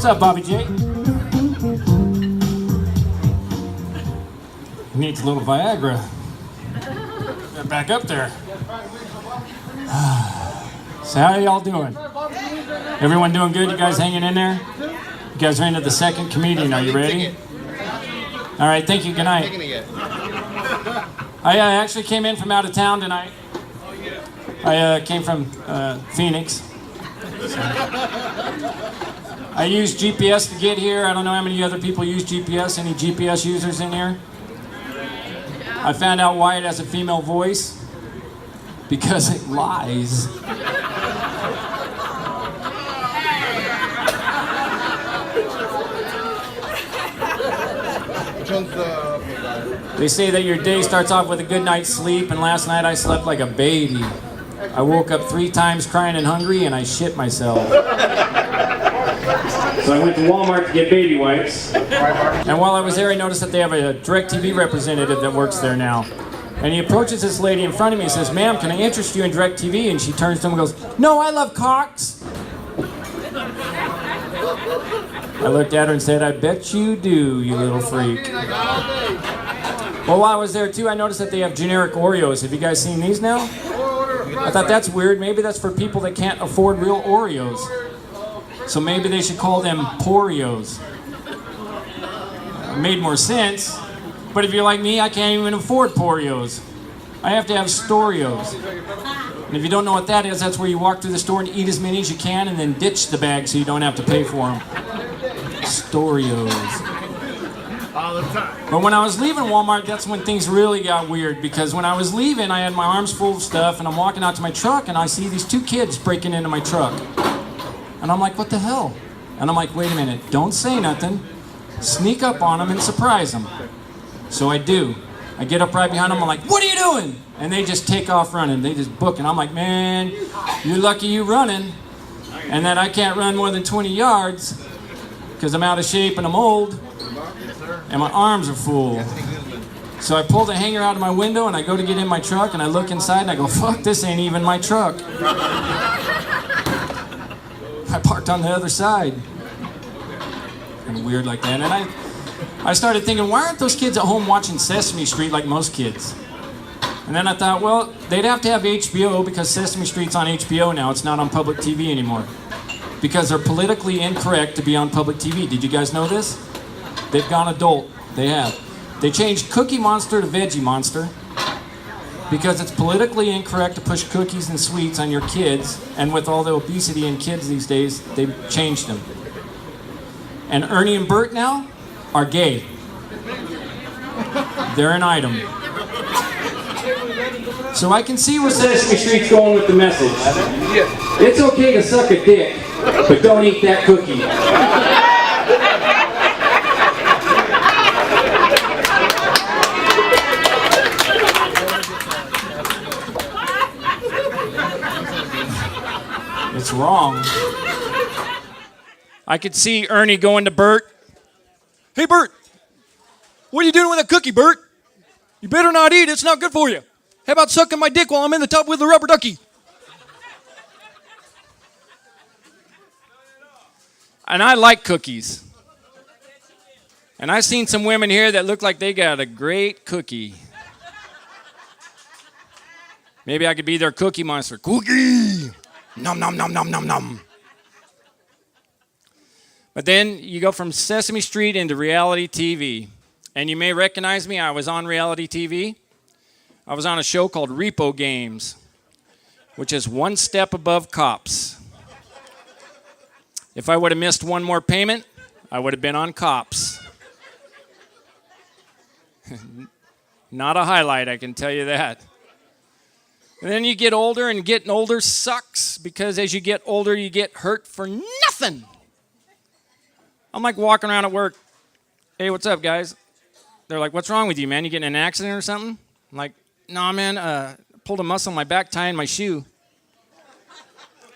What's up, Bobby J? Needs a little Viagra. Get back up there. So how are y'all doing? Everyone doing good? You guys hanging in there? You guys are into the second comedian. Are you ready? All right, thank you. Good night. I actually came in from out of town tonight. I came from Phoenix. So. I used GPS to get here. I don't know how many other people use GPS. Any GPS users in here? I found out why it has a female voice. Because it lies. They say that your day starts off with a good night's sleep, and last night I slept like a baby. I woke up 3 times crying and hungry, and I shit myself. So I went to Walmart to get baby wipes. And while I was there, I noticed that they have a DirecTV representative that works there now. And he approaches this lady in front of me and says, "Ma'am, can I interest you in DirecTV?" And she turns to him and goes, "No, I love cocks." I looked at her and said, "I bet you do, you little freak." Well, while I was there too, I noticed that they have generic Oreos. Have you guys seen these now? I thought that's weird. Maybe that's for people that can't afford real Oreos. So maybe they should call them Porios. It made more sense. But if you're like me, I can't even afford Porios. I have to have Storios. And if you don't know what that is, that's where you walk through the store and eat as many as you can and then ditch the bag so you don't have to pay for them. Storios. All the time. But when I was leaving Walmart, that's when things really got weird, because when I was leaving, I had my arms full of stuff, and I'm walking out to my truck, and I see these 2 kids breaking into my truck. And I'm like, what the hell? And I'm like, wait a minute, don't say nothing. Sneak up on them and surprise them. So I do. I get up right behind them, I'm like, what are you doing? And they just take off running. They just book, and I'm like, man, you're lucky you running, and that I can't run more than 20 yards, because I'm out of shape and I'm old. And my arms are full. So I pull the hanger out of my window and I go to get in my truck and I look inside and I go, fuck, this ain't even my truck. I parked on the other side. Kind of weird like that. And I started thinking, why aren't those kids at home watching Sesame Street like most kids? And then I thought, well, they'd have to have HBO because Sesame Street's on HBO now. It's not on public TV anymore. Because they're politically incorrect to be on public TV. Did you guys know this? They've gone adult. They have. They changed Cookie Monster to Veggie Monster because it's politically incorrect to push cookies and sweets on your kids, and with all the obesity in kids these days, they've changed them. And Ernie and Bert now are gay. They're an item. So I can see where Sesame Street's going with the message. It's okay to suck a dick, but don't eat that cookie. It's wrong. I could see Ernie going to Bert. "Hey, Bert, what are you doing with that cookie, Bert? You better not eat it. It's not good for you. How about sucking my dick while I'm in the tub with the rubber ducky?" And I like cookies. And I've seen some women here that look like they got a great cookie. Maybe I could be their cookie monster. Cookie! Nom, nom, nom, nom, nom, nom. But then you go from Sesame Street into reality TV. And you may recognize me. I was on reality TV. I was on a show called Repo Games, which is one step above Cops. If I would have missed one more payment, I would have been on Cops. Not a highlight, I can tell you that. And then you get older, and getting older sucks, because as you get older, you get hurt for nothing. I'm like walking around at work. "Hey, what's up, guys?" They're like, "What's wrong with you, man? You getting in an accident or something?" I'm like, "Nah, man, pulled a muscle in my back tying my shoe."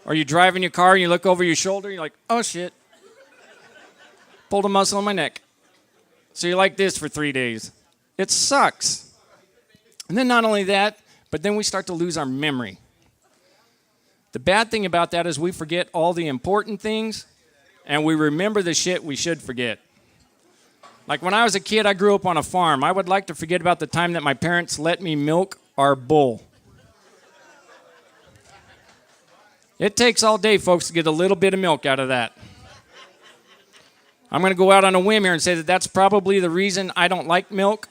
Or you driving your car and you look over your shoulder, you're like, "Oh, shit. Pulled a muscle in my neck." So you're like this for 3 days. It sucks. And then not only that, but then we start to lose our memory. The bad thing about that is we forget all the important things and we remember the shit we should forget. Like when I was a kid, I grew up on a farm. I would like to forget about the time that my parents let me milk our bull. It takes all day, folks, to get a little bit of milk out of that. I'm going to go out on a whim here and say that that's probably the reason I don't like milk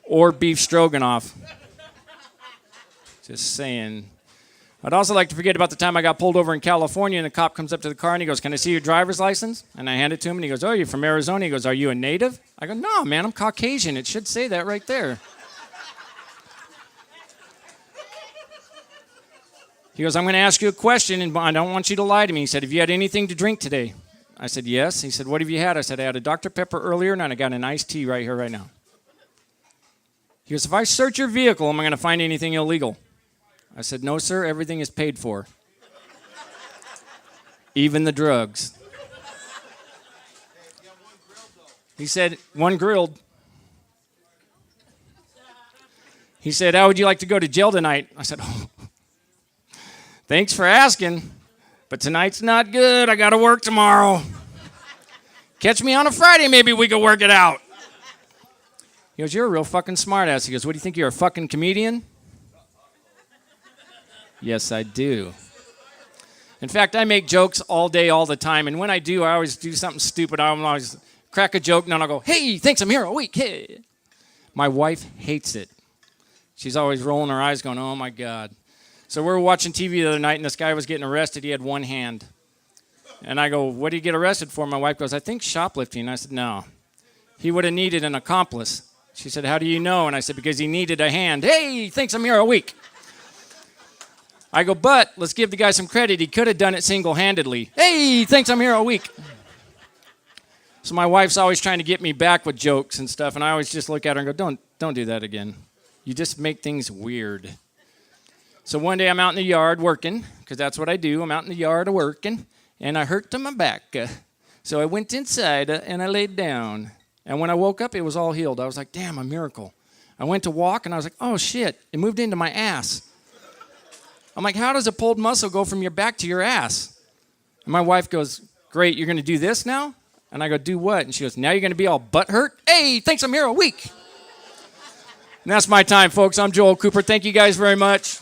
or beef stroganoff. Just saying. I'd also like to forget about the time I got pulled over in California and the cop comes up to the car and he goes, "Can I see your driver's license?" And I hand it to him and he goes, "Oh, you're from Arizona?" He goes, "Are you a native?" I go, "No, man, I'm Caucasian. It should say that right there." He goes, "I'm going to ask you a question and I don't want you to lie to me." He said, "Have you had anything to drink today?" I said, "Yes." He said, "What have you had?" I said, "I had a Dr. Pepper earlier and I got an iced tea right here, right now." He goes, "If I search your vehicle, am I going to find anything illegal?" I said, "No, sir, everything is paid for. Even the drugs." He said, "One grilled." He said, "How would you like to go to jail tonight?" I said, "Oh, thanks for asking, but tonight's not good. I got to work tomorrow. Catch me on a Friday, maybe we could work it out." He goes, "You're a real fucking smartass." He goes, "What do you think, you're a fucking comedian?" Yes, I do. In fact, I make jokes all day, all the time, and when I do, I always do something stupid. I always crack a joke, and then I'll go, "Hey, thanks, I'm here a week." Hey. My wife hates it. She's always rolling her eyes going, "Oh, my God." So we were watching TV the other night, and this guy was getting arrested. He had one hand. And I go, "What did he get arrested for?" My wife goes, "I think shoplifting." I said, "No. He would have needed an accomplice." She said, "How do you know?" And I said, "Because he needed a hand." "Hey, thinks I'm here a week." I go, "But let's give the guy some credit. He could have done it single-handedly." "Hey, thinks I'm here a week." So my wife's always trying to get me back with jokes and stuff, and I always just look at her and go, don't do that again. You just make things weird. So one day I'm out in the yard working, because that's what I do. I'm out in the yard working, and I hurt to my back. So I went inside and I laid down. And when I woke up, it was all healed. I was like, damn, a miracle. I went to walk, and I was like, oh, shit, it moved into my ass. I'm like, how does a pulled muscle go from your back to your ass? And my wife goes, "Great, you're going to do this now?" And I go, "Do what?" And she goes, "Now you're going to be all butt hurt?" "Hey, thinks I'm here a week." And that's my time, folks. I'm Joel Cooper. Thank you guys very much.